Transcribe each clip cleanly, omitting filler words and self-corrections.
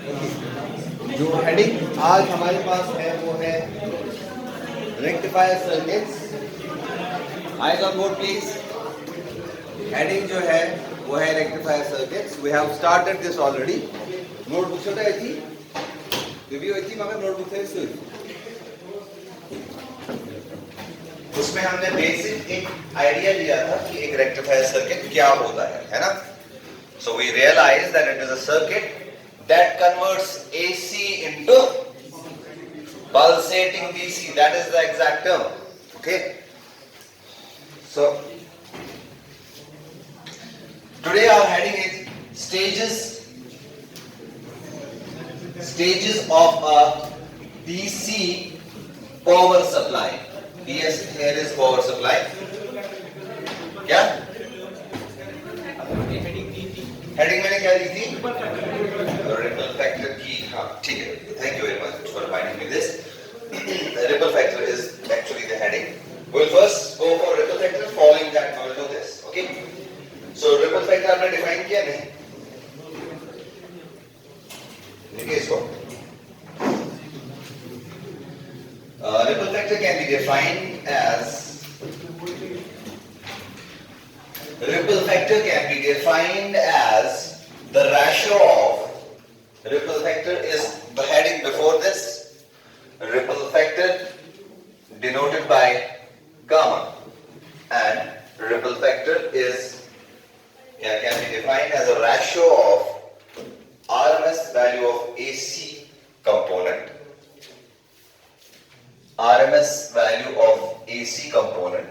जो हेडिंग आज हमारे पास है वो है rectifier circuits. Eyes on board please. Heading जो है वो है rectifier circuits. We have started this already. Notebook से आई थी, रिव्यू आई थी, मगर नोटबुक से उसमें हमने बेसिक एक आइडिया लिया था कि एक रेक्टिफायर सर्किट क्या होता है ना। So we realise that it is a circuit that converts AC into pulsating DC. That is the exact term. Okay. So today our heading is stages of a DC power supply. Yes, here is power supply. क्या? Heading मैंने क्या दी थी? Ripple factor की। हाँ ठीक है, thank you very much for reminding me this. Ripple factor is actually the heading. We'll first go for ripple factor, following that we will do this. Okay? So ripple factor आपने define किया नहीं? देखिए इसको। Ripple factor can be defined as the ratio of ripple factor is the heading before this. Ripple factor denoted by gamma, and ripple factor can be defined as a ratio of RMS value of AC component. RMS value of AC component.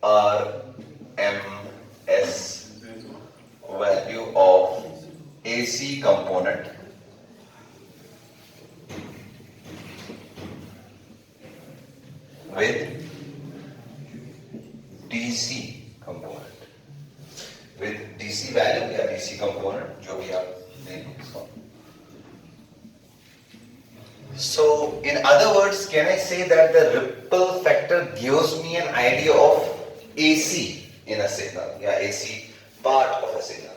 RMS value of AC component with DC component. With DC value या DC component, जो भी आप देंगे इसको. So, in other words, can I say that the ripple factor gives me an idea of AC in a signal या AC part of a signal,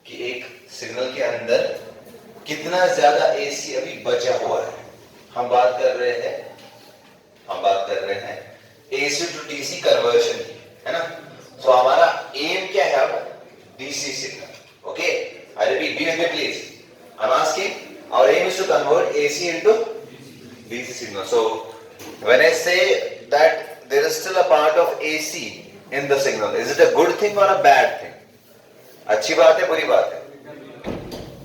कि एक signal के अंदर कितना ज्यादा AC अभी बचा हुआ है। हम बात कर रहे हैं AC to DC कन्वर्शन की, है ना। तो हमारा एम क्या है अब? DC signal. Okay, I repeat, be with me please. I'm asking, our aim is to convert AC into DC signal. So when I say that there is still a part of AC in the signal, is it a good thing or a bad thing? अच्छी बात है, बुरी बात है?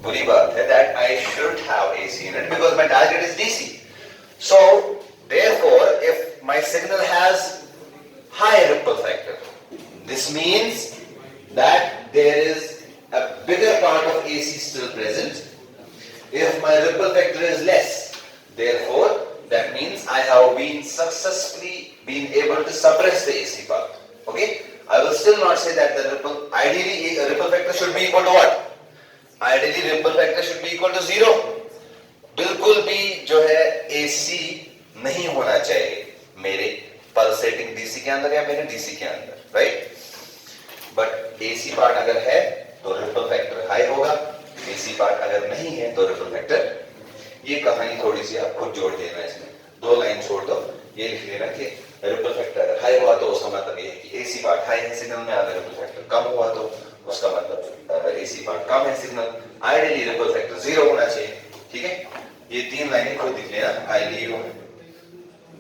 बुरी बात है that I should have AC in it because my target is DC. So therefore, if my signal has high ripple factor, this means that there is a bigger part of AC still present. If my ripple factor is less, therefore that means I have been successfully able to suppress the AC part. Okay, I will still not say that ideally a ripple factor should be equal to what? Ideally ripple factor should be equal to 0. बिल्कुल भी जो है AC नहीं होना चाहिए मेरे pulsating DC के अंदर या मेरे DC के अंदर, right? But AC part अगर है तो ripple factor high होगा, AC part अगर नहीं है तो ripple factor। ये कहानी थोड़ी सी आप खुद जोड़ देना, इसमें 2 लाइन छोड़ दो, ये लिख लेना कि रिपल फैक्टर अगर हाई हुआ तो उसका मतलब ये है कि एसी पार्ट हाई है सिग्नल में, अगर रिपल फैक्टर कम हुआ तो उसका मतलब एसी पार्ट कम है सिग्नल। आइडियली रिपल फैक्टर 0 होना चाहिए, ठीक है। ये 3 लाइनें खुद लिख लेना, I leave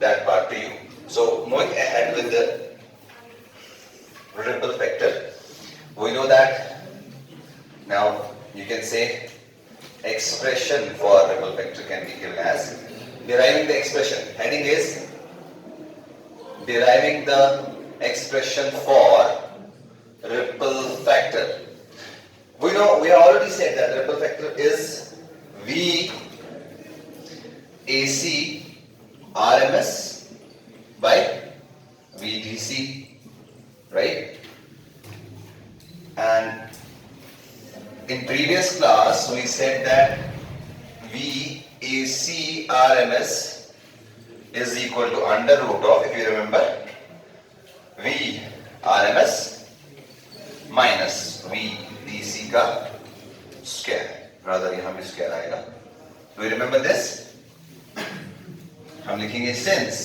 that part to you. So moving ahead with the ripple factor, we know that now you can say expression for ripple factor can be given as deriving the expression. Heading is deriving the expression for ripple factor. We know, we have already said that ripple factor is V AC RMS by V DC, right? And in previous class we said that V AC RMS is equal to under root of, if you remember, V RMS minus V DC का square, rather यहां भी square आएगा। Do you remember this? हम लिखेंगे since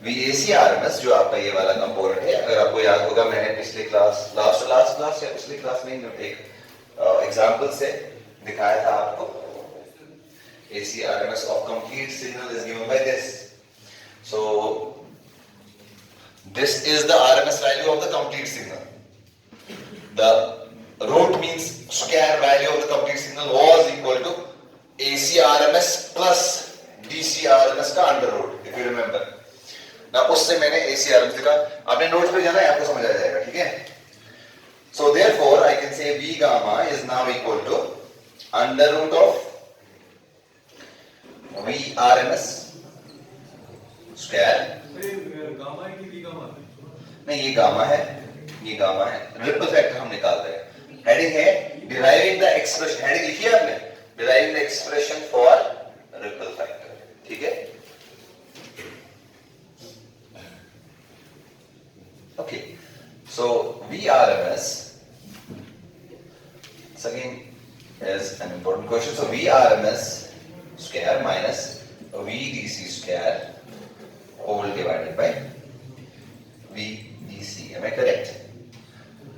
VACRMS जो आपका ये वाला कंपोनेंट है, अगर आपको याद होगा मैंने पिछले क्लास लास्ट क्लास या पिछले क्लास में एक एग्जांपल से दिखाया था आपको। ACRMS of complete signal is given by this. So this is the RMS value of the complete signal. The root means square value of the complete signal was equal to ACRMS plus DCRMS का under root, if you remember. ना उससे मैंने ACRMS लिखा, आपने notes पे जाना है, आपको समझ आ जाएगा, ठीक है? So therefore I can say V gamma is now equal to under root of VRMS square. Gamma है कि V गामा? नहीं, ये गामा है, ये गामा है। रिपल फैक्टर हम निकाल रहे हैं। हेडिंग है डिराइविंग द एक्सप्रेशन, हेडिंग लिखी है आपने, deriving the expression for ripple factor, ठीक है? Okay, so VRMS again is an important question. So VRMS square minus VDC square whole divided by VDC. Am I correct?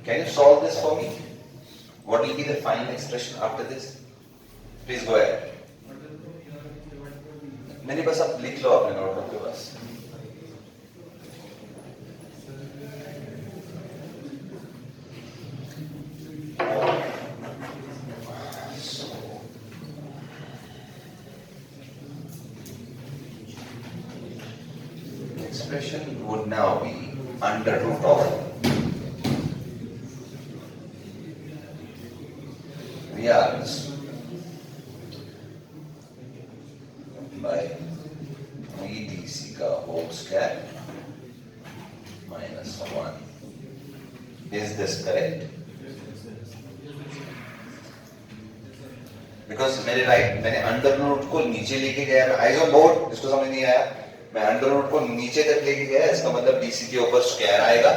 Can you solve this for me? What will be the final expression after this? Please go ahead. नहीं बस आप लिख लो अपने notebook के पास। Expression would now be under root of VRMS by VDC का whole square minus 1. Is this correct? Because मैंने under root को नीचे लेके गया, मैं आइज ऑन बोर्ड, जिसको समझ नहीं आया, मैं अंडर रूट को नीचे तक लेके गया, इसका मतलब BC के ऊपर स्क्वायर आएगा,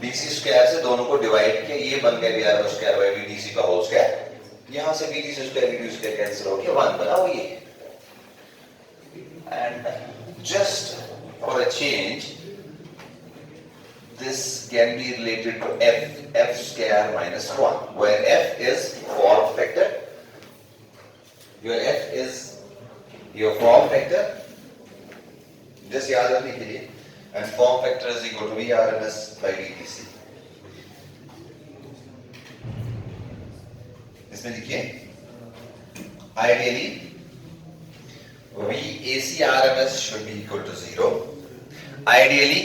BC स्क्वायर से दोनों को डिवाइड किया, ये बन गया VRMS स्क्वायर बाय VDC का होल स्क्वायर, यहां से VDC square VDC square cancel हो गया, 1 बना वो ये। And just for a change this can be related to f square minus 1, where f is form factor, your f is your form factor, just याद रखने के लिए, and form factor is equal to VRMS by VDC. इसमें देखिए, ideally VACRMS should be equal to 0. Ideally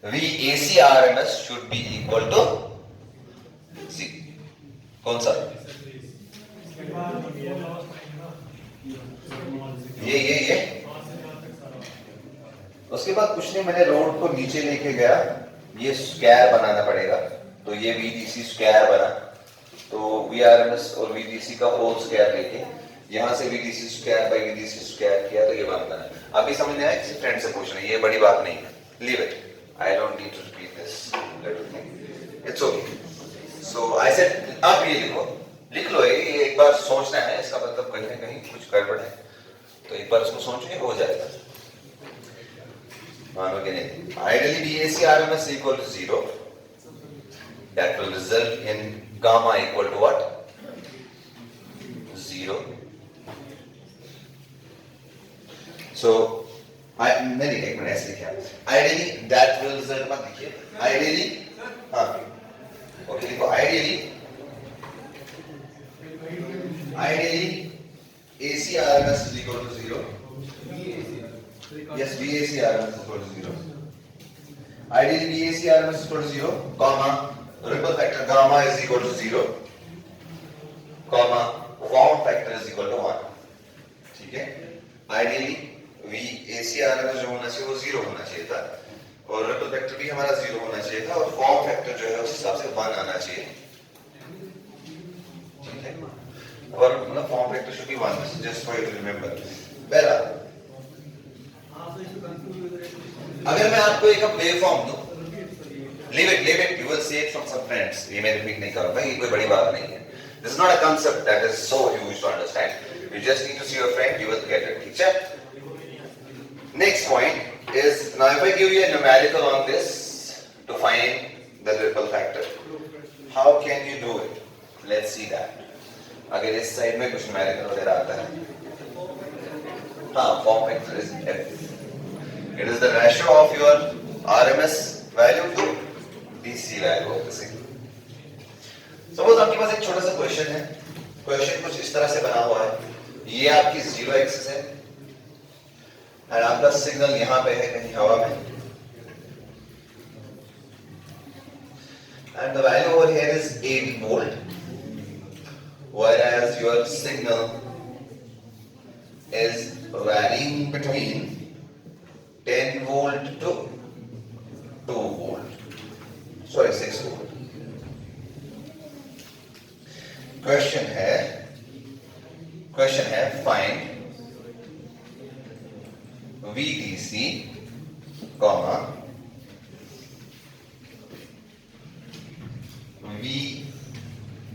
VACRMS should be equal to 0. कौन सा? ये उसके बाद कुछ नहीं, मैंने रोड को नीचे लेके गया, ये स्क्वायर बनाना पड़ेगा, तो ये VDC स्क्वायर बना, तो VRMS और VDC का होल स्क्वायर लेके यहां से VDC square by VDC square किया, तो ये बात बना। अभी समझ में आया? किसी फ्रेंड से पूछना, ये बड़ी बात नहीं है, leave it, I don't need to repeat this little thing. It's okay. So I said, आप ये लिख लो, ये एक बार सोचना है, इसका मतलब कहीं ना कहीं कुछ गड़बड़ है, तो एक बार इसको सोचेंगे, हो जाएगा, मानोगे नहीं। Ideally VACRMS equal to 0. That will result in gamma equal to what? 0. So नहीं एक मिनट ऐसे लिखा, ideally that will result, मत लिखिए, ideally, हाँ, ओके लिखो, ideally ACRMS is equal to 0. Yes, VACRMS is equal to 0. Ideally VACRMS is equal to 0, comma, ripple factor gamma is equal to 0, comma, form factor is equal to 1. ठीक है? Ideally VACRMS जो होना चाहिए वो 0 होना चाहिए था, और रिपल फैक्टर भी हमारा 0 होना चाहिए था, और फॉर्म फैक्टर जो है उस हिसाब से 1 आना चाहिए, ठीक है? और मतलब form factor should be 1, just for you to remember. पहला, अगर मैं आपको एक वेव फॉर्म दूं, leave it, you will say it from some friends, ये मैं रिपीट नहीं करूंगा, ये कोई बड़ी बात नहीं है। This is not a concept that is so huge to understand. You just need to see your friend, you will get it. ठीक है? Next point is, now if I give you a numerical on this to find the ripple factor, how can you do it? Let's see that. अगर इस side में कुछ numerical वगैरह आता है, हाँ, form factor is F. It is the ratio of your RMS value to DC value of the signal. Suppose आपके पास एक छोटा सा क्वेश्चन है, क्वेश्चन कुछ इस तरह से बना हुआ है, ये आपकी जीरो एक्सिस है और आपका सिग्नल यहाँ पे है कहीं हवा में, and the value over here is 8 volt, whereas your signal is varying between 10 volt to 2 volt, sorry 6 volt. Question है find VDC comma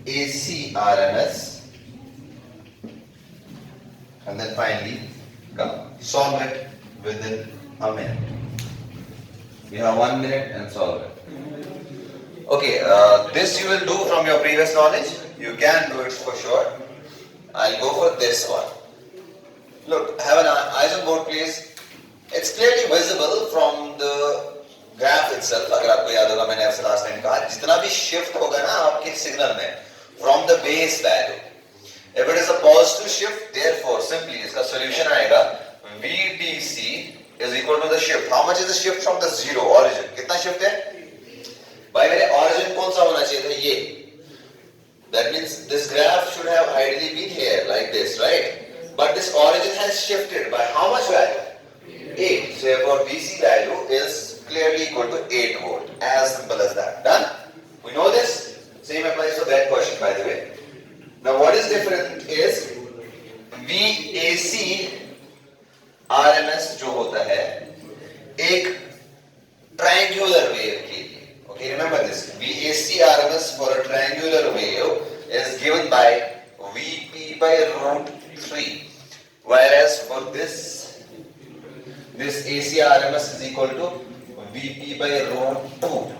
VAC RMS and then finally solve it within a minute. We have 1 minute and solve it. Okay, this you will do from your previous knowledge. You can do it for sure. I'll go for this one. Look, have an eyes on board please. It's clearly visible from the graph itself. अगर आपको याद होगा मैंने आपसे last time कहा जितना भी shift होगा ना आपके सिग्नल में from the base value, if it is a positive shift, therefore simply इसका solution आएगा VDC is equal to the shift. How much is the shift from the zero origin? कितना shift है? भाई मेरे origin कौन सा होना चाहिए था? ये. That means this graph should have ideally been here like this, right? But this origin has shifted by how much value? 8. So therefore DC value is clearly equal to 8 volt. As simple as that. Done? We know this. Same applies to that question by the way. Now what is different is VAC RMS जो होता है एक triangular wave के लिए. Okay, remember this. VAC RMS for a triangular wave is given by VP by root 3, whereas for this AC RMS is equal to VP by root 2.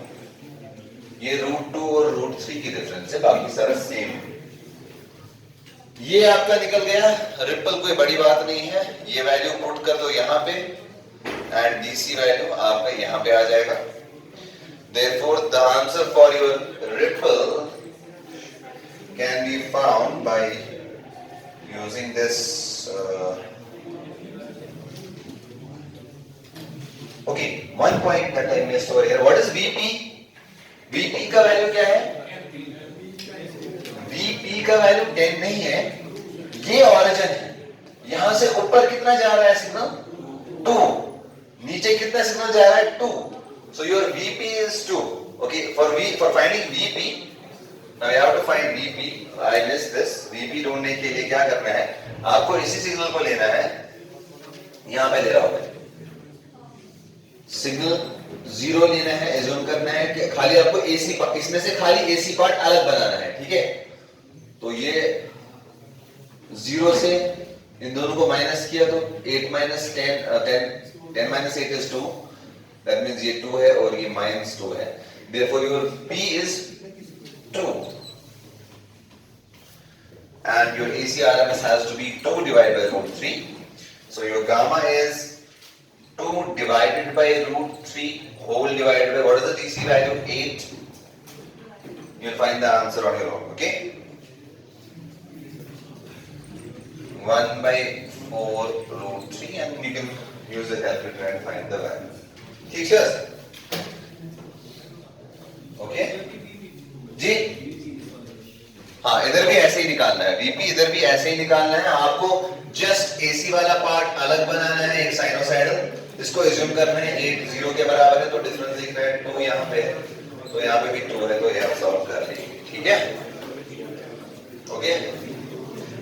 ये root 2 और root 3 की difference है, बाकी सारा same है. ये आपका निकल गया, रिपल कोई बड़ी बात नहीं है. ये वैल्यू पुट कर दो यहाँ पे एंड DC वैल्यू आपका यहाँ पे आ जाएगा. Therefore, the answer for your ripple can be found by using this. Okay, one point that I missed over here. What is VP? VP का वैल्यू क्या है? VP का वैल्यू 10 नहीं है. ये ऑरिजिन है. यहां से ऊपर कितना जा रहा है सिग्नल? 2. नीचे कितना सिग्नल जा रहा है? 2. So your VP is 2. Okay, for finding VP, now you have to find VP. I missed this. VP ढूंढने के लिए क्या करना है? आपको इसी सिग्नल को लेना है. यहाँ पे ले रहा हूँ मैं. सिग्नल 0 लेना है, एज्यूम करना है कि खाली आपको AC इसमें से खाली AC पार्ट अलग बनाना है, ठीक है? तो ये 0 से इन दोनों को माइनस किया तो 8 minus 10 minus 8 is 2. That means ये 2 है और ये minus 2 है. Therefore your P is 2. And your AC RMS has to be 2 divided by root 3. So your gamma is 2 divided by root 3 whole divided by, what is the DC value? 8. You'll find the answer on your own, okay? 1 by 4 root 3 and you can use the calculator and find the value. ठीक है sir? Okay जी. हाँ, इधर भी ऐसे ही निकालना है. VP इधर भी ऐसे ही निकालना है. आपको जस्ट AC वाला पार्ट अलग बनाना है, एक साइनोसाइडल. इसको एज्यूम करना है 8 0 के बराबर है तो डिफरेंस दिख रहा है 2 यहाँ पे है तो यहाँ पे भी 2 है तो ये आप सॉल्व कर लेंगे. ठीक है? ओके.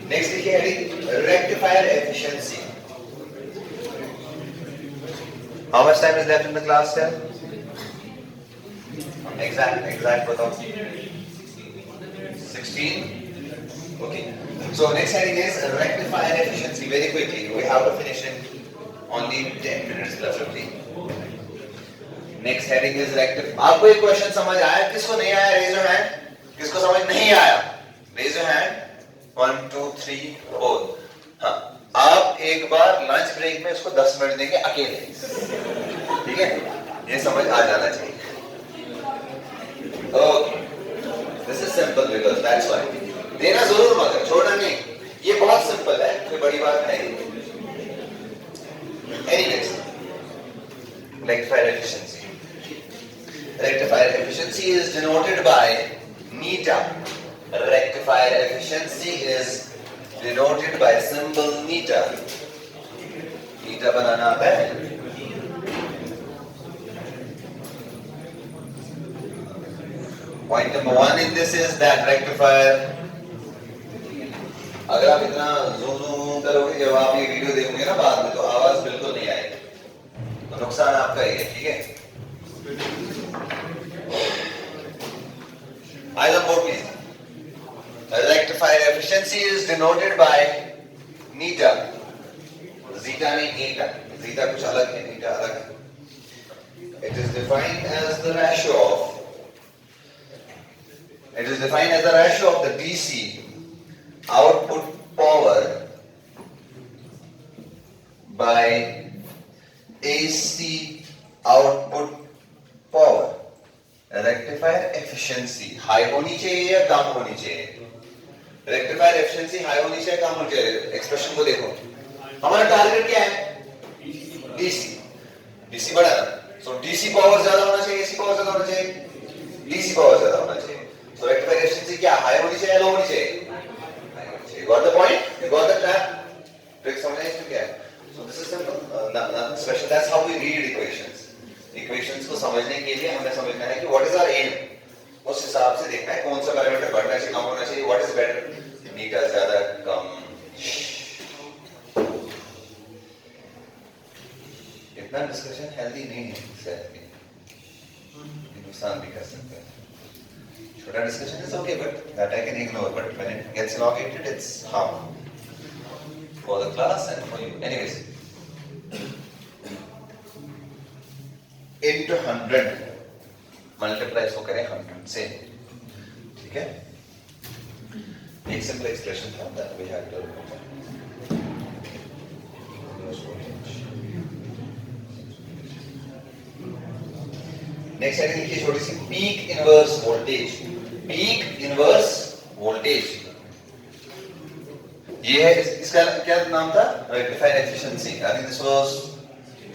नेक्स्ट देखिए heading rectifier efficiency. How much time is left in the class, sir? Exact बताओ. 16. Okay. So next heading is rectifier efficiency. Very quickly, we have to finish in only 10 minutes left. Okay. Next heading is rectifier. आपको एक question समझ आया? किसको नहीं आया? Raise your hand. किसको समझ नहीं आया? Raise your hand. 1, 2, 3, 4. हाँ. आप एक बार लंच ब्रेक में उसको 10 मिनट देंगे अकेले. ठीक है? ये समझ आ जाना चाहिए. Okay. This is simple because that's why. देना जरूर मगर छोड़ना नहीं. ये बहुत सिंपल है, कोई बड़ी बात नहीं. Anyways, rectifier efficiency. Rectifier efficiency is denoted by neta. Rectifier efficiency is denoted by symbol neta. Neta बनाना आता है? Point number 1 in this is that rectifier. अगर आप इतना zoom करोगे जब आप ये वीडियो देखोगे ना बाद में तो आवाज बिल्कुल नहीं आएगी. तो नुकसान आपका ही है, ठीक है? Eyes on board, please. Rectifier efficiency is denoted by neta. Zeta नहीं eta. Zeta कुछ अलग है, neta अलग है. It is defined as the ratio of the DC output power by AC output power. Rectifier efficiency high होनी चाहिए या कम होनी चाहिए? Rectifier efficiency high होनी चाहिए कम होनी चाहिए? एक्सप्रेशन को देखो. हमारा टारगेट क्या है? DC. DC बड़ा है. So DC पावर ज्यादा होना चाहिए, AC पावर ज्यादा होना चाहिए? DC पावर ज्यादा होना चाहिए. So rectifier efficiency क्या high होनी चाहिए या low होनी चाहिए? You got the point? You got the trap? Trick समझना इसमें क्या है? So this is simple. Nothing special. That's how we read equations. Equations को समझने के लिए हमें समझना है कि what is our aim. उस हिसाब से देखना है कौन सा पैरामीटर बढ़ना चाहिए, कम होना चाहिए. What is better? नीटा ज्यादा कम. इतना डिस्कशन हेल्दी नहीं है सेल्फ में. नुकसान भी कर सकते हैं. छोटा discussion is okay, but that I can ignore. But when it gets elongated, it's harmful for the class and for you. Anyways, into 100 multiply इसको करें 100 से, ठीक है? एक सिंपल एक्सप्रेशन था that we had to remember. Next heading लिखिए छोटी सी peak inverse voltage. Peak inverse voltage ये है. इसका क्या नाम था? Rectifier efficiency. I think this was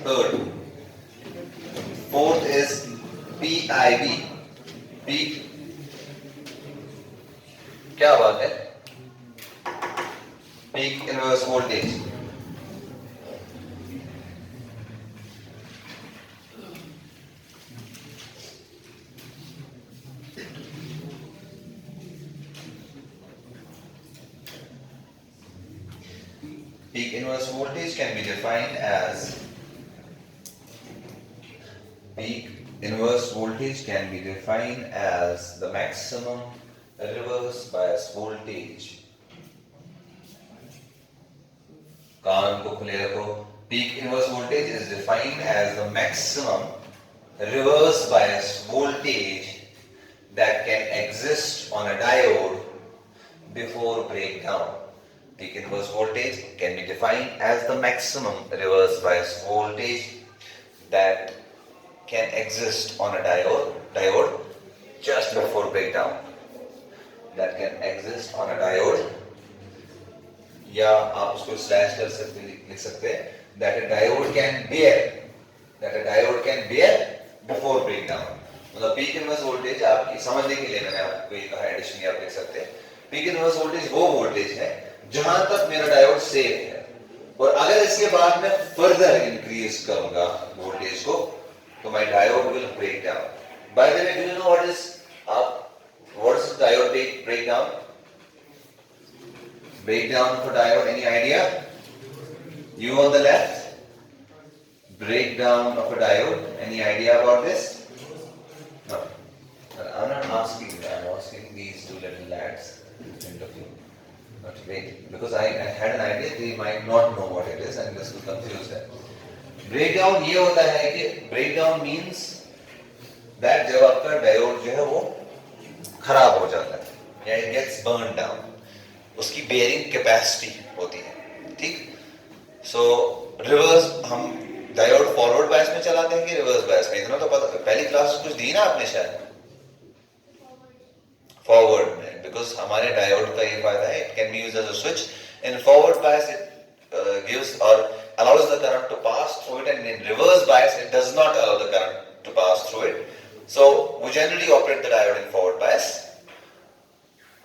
third. Fourth is PIV. Peak क्या बात है? Peak inverse voltage. Peak inverse voltage can be defined as the maximum reverse bias voltage. कान को खुले रखो. Peak inverse voltage is defined as the maximum reverse bias voltage that can exist on a diode before breakdown. Peak inverse voltage can be defined as the maximum reverse bias voltage that can exist on a diode just before breakdown. That can exist on a diode, या आप उसको slash कर सकते लिख सकते हैं that a diode can bear before breakdown. मतलब peak inverse voltage आपकी समझने के लिए मैंने आपको ये कहा, एडिशन आप लिख सकते हैं. Peak inverse voltage वो वोल्टेज है जहां तक मेरा डायोड सेफ है, और अगर इसके बाद मैं फर्दर इंक्रीज करूंगा वोल्टेज को तो my diode will break down. By the way, do you know what is diode breakdown? Breakdown of a diode, any idea? You on the left? Breakdown of a diode, any idea about this? No. I'm not asking you, I'm asking these two little lads in front of you. But wait, because I had an idea they might not know what it is and this will confuse them. Breakdown ये होता है कि breakdown means that जब आपका diode जो है वो खराब हो जाता है या it gets burned down, उसकी बेयरिंग कैपेसिटी होती है, ठीक. सो रिवर्स हम डायोड फॉरवर्ड बायस में चलाते हैं कि रिवर्स बायस में, इतना तो पता, पहली क्लास कुछ दी ना आपने शायद फॉरवर्ड में, बिकॉज हमारे डायोड का ये फायदा है, it can be used as a switch in forward bias, it gives और allows the current to pass through it, and in reverse bias it does not allow the current to pass through it. So we generally operate the diode in forward bias.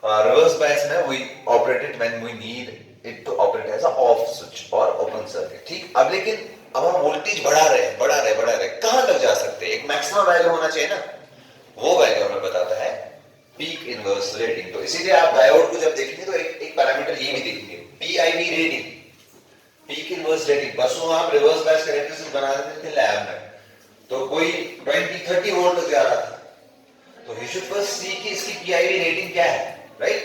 Reverse bias में we operate it when we need it to operate as a off switch or open circuit, ठीक. अब लेकिन अब हम voltage बढ़ा रहे हैं, कहाँ तक जा सकते हैं? एक मैक्सिमम वैल्यू होना चाहिए ना, वो वैल्यू हमें बताता है पीक इनवर्स रेटिंग. तो इसीलिए आप डायोड को जब देखेंगे तो एक पैरामीटर ये भी देखेंगे, PIV rating, peak inverse rating. परसों आप रिवर्स बायस कैरेक्टरिस्टिक्स बना रहे थे लैब में, तो कोई 20-30 वोल्ट तक जा रहा था, तो you should first see कि इसकी पीआईवी रेटिंग क्या है, right?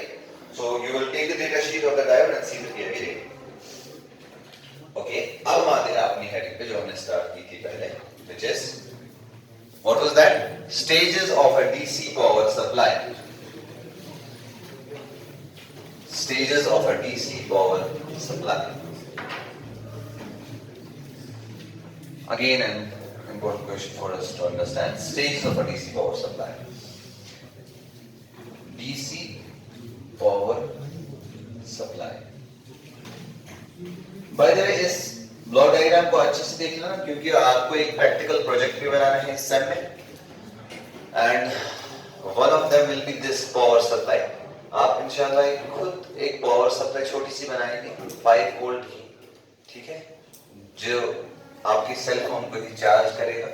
So you will take the data sheet of the diode and see the PIV rating. Okay, अब हम आते हैं अपनी हेडिंग पे जो हमने स्टार्ट की थी पहले, which is what was that? Stages of a DC power supply. Stages of a DC power supply. Again, an important question for us to understand. Stages of a DC power supply. DC power supply. By the way, इस block diagram को अच्छे से देख लेना, क्योंकि आपको एक practical project भी बनाना है इस सेम में, and one of them will be this power supply. आप इंशाल्लाह खुद एक पावर सप्लाई छोटी सी बनाएंगे 5 वोल्ट की, ठीक है, जो आपकी सेल फोन को ही चार्ज करेगा.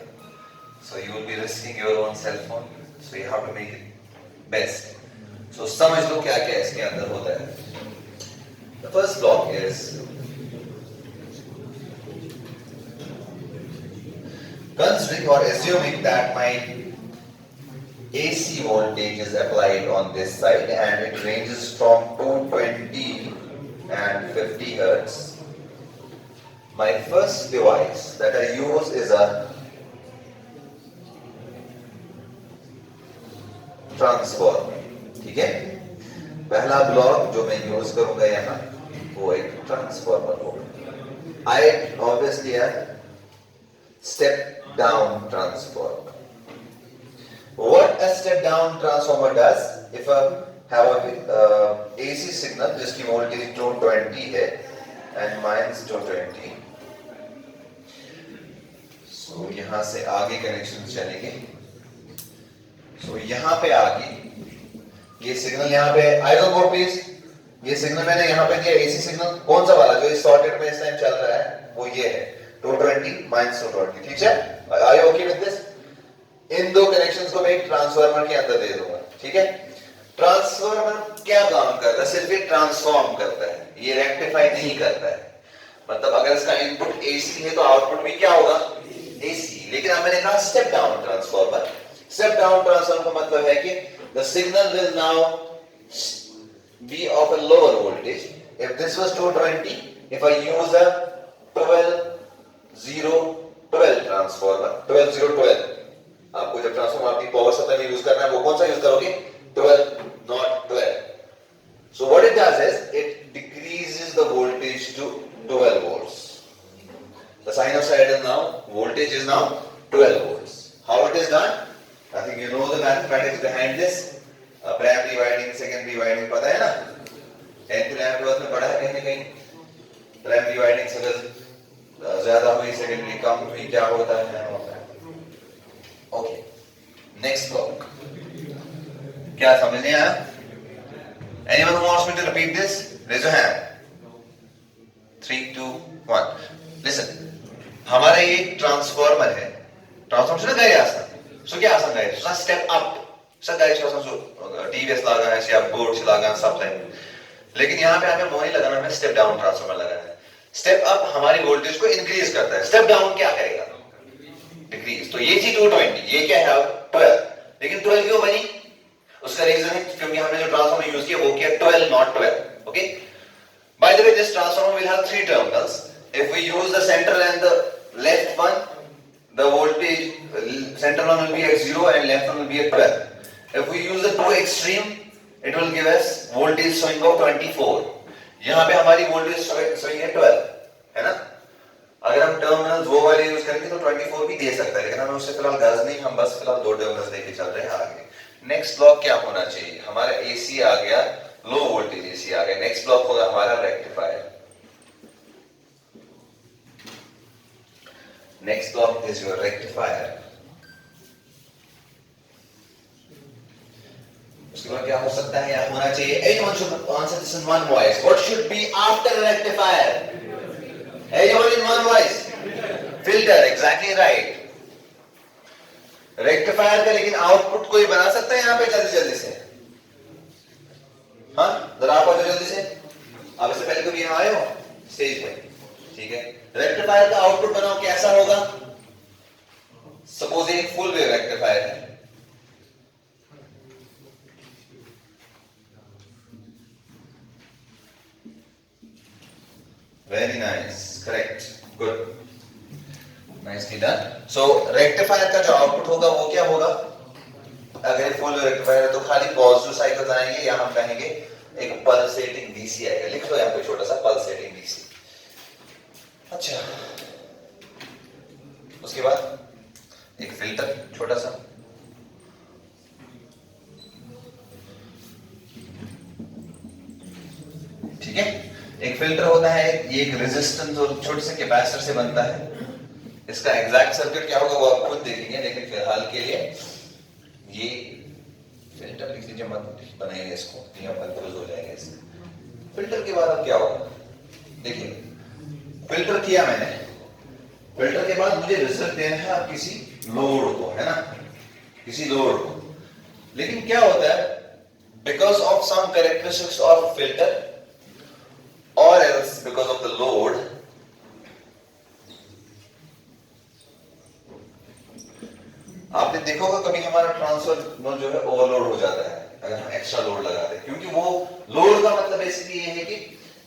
So you will be risking your own cell phone, so you have to make it best. So समझ लो क्या क्या इसके अंदर होता है. The first block is considering or assuming that my AC voltage is applied on this side and it ranges from 220 and 50 hertz. My first device that I use is a transformer. ठीक है, पहला block जो मैं use करूंगा यहाँ वो एक transformer होगा. I obviously have step down transformer. What a step down transformer does, if I have a AC signal जिसकी वोल्टेज 220 है and minus 220, so यहाँ से आगे कनेक्शन चलेंगे. so यहाँ पे आगे ये सिग्नल यहाँ पे आइडल बोर्ड प्लीज, ये सिग्नल मैंने यहाँ पे दिया AC सिग्नल, कौन सा वाला जो इस सॉर्टेड में इस टाइम चल रहा है वो ये है 220 minus 220, ठीक है. Are you okay with this? इन दो कनेक्शंस को मैं एक ट्रांसफार्मर के अंदर दे दूंगा, ठीक है. ट्रांसफार्मर क्या काम करता है? सिर्फ ये ट्रांसफॉर्म करता है, ये रेक्टिफाई नहीं करता है. मतलब अगर इसका इनपुट AC है तो आउटपुट भी क्या होगा? AC. लेकिन अब मैंने कहा step down transformer. Step down transformer का मतलब है कि the signal will now be of a lower voltage. If this was 220, if I use a 12-0-12 transformer, 12-0-12, आपको जब ट्रांसफार्मर आपकी पावर सप्लाई में यूज करना है वो कौन सा यूज करोगे? 12, not 12. So what it does is it decreases the voltage to 12 volts. The sinusoidal now voltage is now 12 volts. How it is done? I think you know the mathematics behind this. Primary winding, secondary winding, पता है ना? 10th 11th में पढ़ा है कहीं ना कहीं. Primary winding से अगर ज्यादा हुई, secondary कम हुई, क्या होता है? Okay. Next block. क्या समझने आया? Anyone who wants me to repeat this, raise your hand. 3, 2, 1. Listen. हमारा ये ट्रांसफॉर्मर है. ट्रांसफॉर्मर से गए आसान. So क्या आसान गए? So step up. सगाई आसान सो टीवीएस लगा है, या बोर्ड से लगा है, सब लाइन. लेकिन यहाँ पे हमें मोनी लगाना है, स्टेप डाउन ट्रांसफॉर्मर लगाना है. स्टेप अप हमारी वोल्टेज को इंक्रीज करता है, स्टेप डाउन क्या करेगा? डिक्रीज. तो ये थी 220, ये क्या है 12. लेकिन 12 क्यों बनी? उसका रीजन है क्योंकि हमने जो ट्रांसफॉर्मर यूज किया वो किया 12 not 12. Okay, three terminals. If we use the center and the left one, the voltage center one will be at 0 and left one will be at 12. If we use the two extreme, it will give us voltage showing of 24. यहाँ पे हमारी voltage showing है 12, है ना? अगर हम terminals वो वाले यूज करेंगे तो 24 भी दे सकता है, लेकिन हमें उससे फिलहाल गर्ज नहीं, हम बस फिलहाल दो टर्मिनल्स लेके चल रहे हैं आगे. नेक्स्ट ब्लॉक क्या होना चाहिए? हमारा एसी आ गया, लो वोल्टेज एसी आ गया. नेक्स्ट ब्लॉक होगा हमारा rectifier. Next block is your rectifier. उसके बाद क्या हो सकता है? या होना चाहिए, anyone should answer this in one voice. What should be after rectifier? Anyone in one voice? Filter, exactly right. Rectifier का लेकिन आउटपुट कोई बना सकता है यहाँ पे जल्दी जल्दी से? हाँ, जरा आप आओ जल्दी से. आप इससे पहले कभी यहाँ आए हो स्टेज पे? ठीक है. रेक्टिफायर का आउटपुट बनाओ, कैसा होगा? सपोज एक फुल वेव रेक्टिफायर है. Very nice, correct, good, nicely done. So rectifier का जो आउटपुट होगा वो क्या होगा? अगर फुल रेक्टिफायर है तो खाली पॉजिटिव साइकिल्स आएंगे, या हम कहेंगे एक पल्सेटिंग डीसी आएगा. लिख लो यहाँ पे छोटा सा पल्सेटिंग डीसी. अच्छा, उसके बाद एक फिल्टर छोटा सा. ठीक है. एक फिल्टर होता है, ये एक रेजिस्टेंस और छोटे से कैपेसिटर से बनता है. इसका एग्जैक्ट सर्किट क्या होगा वो आप खुद देखेंगे, लेकिन फिलहाल के लिए ये फिल्टर लिख लीजिए, मत बनाइए इसको, ये कंफ्यूज हो जाएगा इससे. फिल्टर के बाद अब क्या होगा? देखिए, फिल्टर किया मैंने. फिल्टर के बाद मुझे रिजल्ट देना है आप किसी लोड को, है ना, किसी लोड को. लेकिन क्या होता है, because of some characteristics of filter or else because of the load, आपने देखा होगा कभी हमारा ट्रांसफर जो है ओवरलोड हो जाता है अगर हम एक्स्ट्रा लोड लगाते हैं, क्योंकि वो लोड का मतलब बेसिकली ये है कि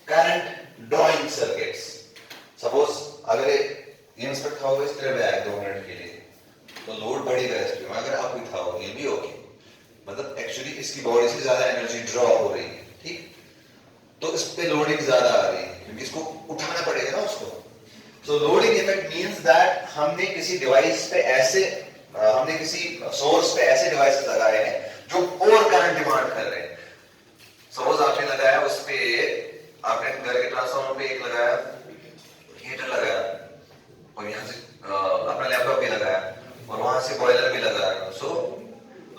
करंट ड्रॉइंग सर्किट्स. सपोज अगर इंस्पेक्ट था इस तरह आया 2 मिनट के लिए, तो लोड बढ़ेगा इस पे. अगर आप भी था ये भी ओके, मतलब एक्चुअली इसकी बॉडी से ज्यादा एनर्जी ड्रॉ हो रही है. ठीक, तो इस पे लोडिंग ज्यादा आ रही है क्योंकि इसको उठाना पड़ेगा ना उसको. सो लोडिंग इफेक्ट मींस दैट हमने किसी डिवाइस पे ऐसे हमने किसी सोर्स पे ऐसे डिवाइसेस लगाए हैं जो और करंट डिमांड कर रहे हैं. सपोज आपने लगाया उस पे, आपने घर के ट्रांसफार्मर पे एक लगाया, हीटर लगाया, और यहाँ से अपना लैपटॉप भी लगाया, और वहां से बॉयलर भी लगाया. सो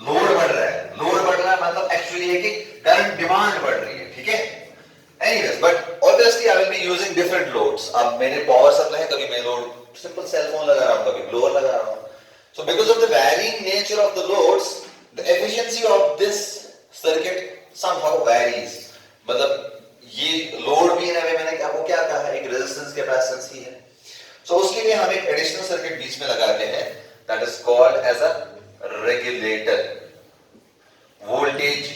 लोड बढ़ रहा है. लोड बढ़ रहा है मतलब एक्चुअली है कि करंट डिमांड बढ़ रही है. ठीक है. Anyways, but obviously I will be using different loads. अब मेरे पावर सप्लाई है, कभी मैं लोड सिंपल सेल फोन लगा रहा हूँ, कभी ब्लोअर लगा रहा हूँ. So because of the varying nature of the loads, the efficiency of this circuit somehow varies. मतलब ये लोड भी है, मैंने आपको क्या कहा है, एक रेजिस्टेंस कैपेसिटेंस ही है. So उसके लिए हम एक एडिशनल सर्किट बीच में लगाते हैं, that is called as a regulator, voltage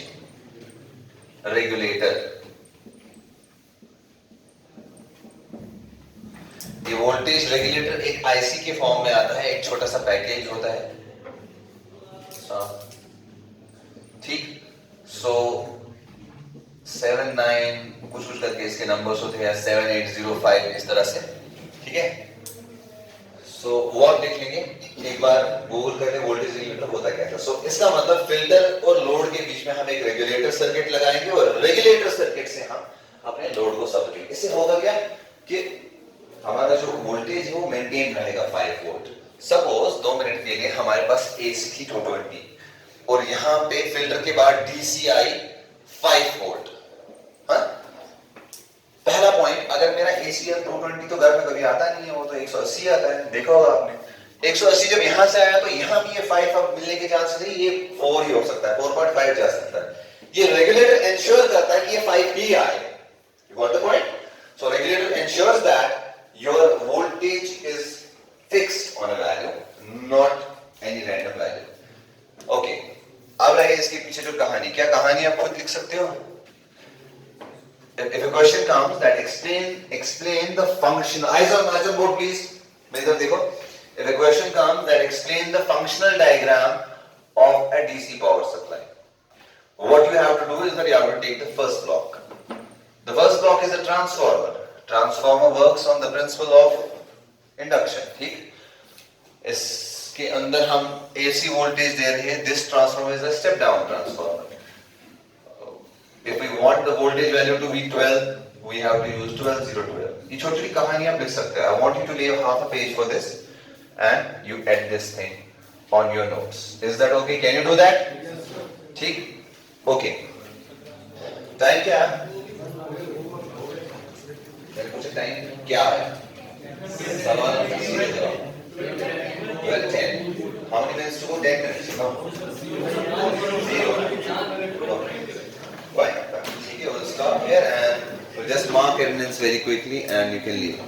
regulator. ये वोल्टेज रेगुलेटर एक आईसी के फॉर्म में आता है, एक छोटा सा पैकेज होता है. ठीक. सो 79 कुछ कुछ करके इसके नंबर्स होते हैं, 7805 इस तरह से. ठीक है. सो वो आप देख लेंगे एक बार, गूगल करके वोल्टेज रेगुलेटर होता क्या है. सो इसका मतलब फिल्टर और लोड के बीच में हम एक रेगुलेटर सर्किट लगाएंगे, और रेगुलेटर सर्किट से हम अपने लोड को समझेंगे. इससे होगा क्या कि हमारा जो वोल्टेज है वो मेंटेन रहेगा 5 वोल्ट. सपोज 2 मिनट के लिए हमारे पास एसी थी 220, और यहाँ पे फिल्टर के बाद डीसी आई 5 वोल्ट. हाँ, पहला पॉइंट, अगर मेरा एसी है 220 तो घर में कभी आता नहीं है, वो तो 180 आता है. देखा होगा आपने, 180 जब यहाँ से आया तो यहाँ भी ये 5 अब मिलने के चांसेस है, ये 4 ही हो सकता है, 4.5 जा सकता है. ये रेगुलेटर इंश्योर करता है कि ये 5 ही आए. You got the point. So regulator ensures that your voltage is fixed on a value, not any random value. Okay. अब रहे इसके पीछे जो कहानी, क्या कहानी आप खुद लिख सकते हो. if a question comes that explain the function, eyes on board please. मेरी तरफ देखो. If a question comes that explain the functional diagram of a DC power supply, what you have to do is that you have to take the first block. The first block is a transformer. Transformer works on the principle of induction. ठीक? इसके अंदर हम AC voltage दे रहे हैं. This transformer is a step down transformer. If we want the voltage value to be 12, we have to use 12 0 12. ये छोटी छोटी कहानी आप लिख सकते हैं. I want you to leave half a page for this, and you add this thing on your notes. Is that okay? Can you do that? ठीक? Okay. Time क्या है? मैंने पूछा time क्या है? सवाल सीधे जवाब. 10. How many minutes to go? 10 minutes. No. 0. Okay. Fine. Okay, we'll stop here and we'll just mark attendance very quickly and you can leave.